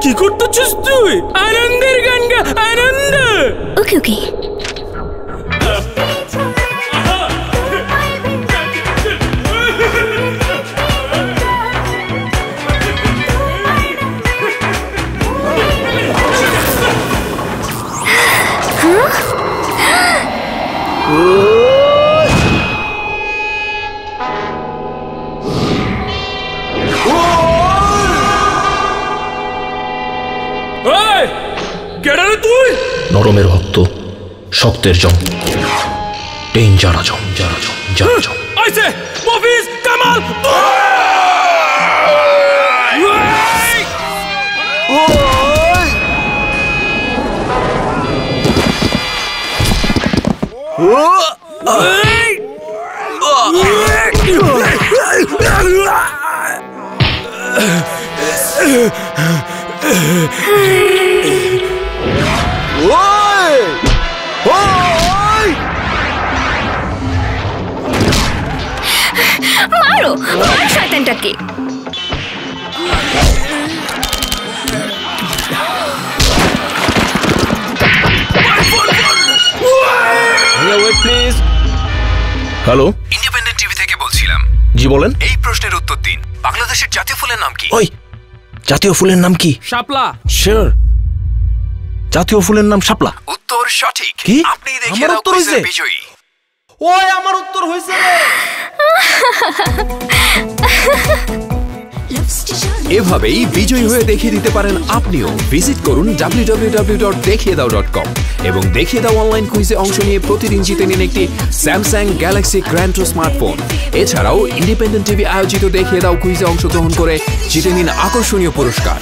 কি করতেছিস তুই? আনন্দের গান গা, আনন্দ। ওকে ওকে। নরমের ভক্ত, শক্তের জং, ডেঞ্জারা জং, যারা জং, যারা জং। আইছে মফিজ কামাল। মারো মারো শয়তানটাকে। হ্যালো, ইন্ডিপেন্ডেন্ট টিভি থেকে বলছিলাম। জি বলেন। এই প্রশ্নের উত্তর দিন, বাংলাদেশের জাতীয় ফুলের নাম কি? ওই জাতীয় ফুলের নাম কি? শাপলা। শিওর, জাতীয় ফুলের নাম শাপলা। উত্তর সঠিক। কি? আপনি দেখিয়ে আমার দাও উত্তর কুইজের হইছে? বিজয়ী। ওই আমার উত্তর হইছে রে। এভাবেই বিজয়ী হয়ে দেখিয়ে দিতে পারেন আপনিও। ভিজিট করুন www.dekhiyedaw.com এবং দেখিয়ে দাও অনলাইন কুইজে অংশ নিয়ে প্রতিদিন জিতে নিন একটি স্যামসাং গ্যালাক্সি গ্র্যান্ডো স্মার্টফোন। এছাড়াও ইন্ডিপেন্ডেন্ট টিভি আয়োজিত দেখিয়ে দাও কুইজে অংশগ্রহণ করে জিতে নিন আকর্ষণীয় পুরস্কার।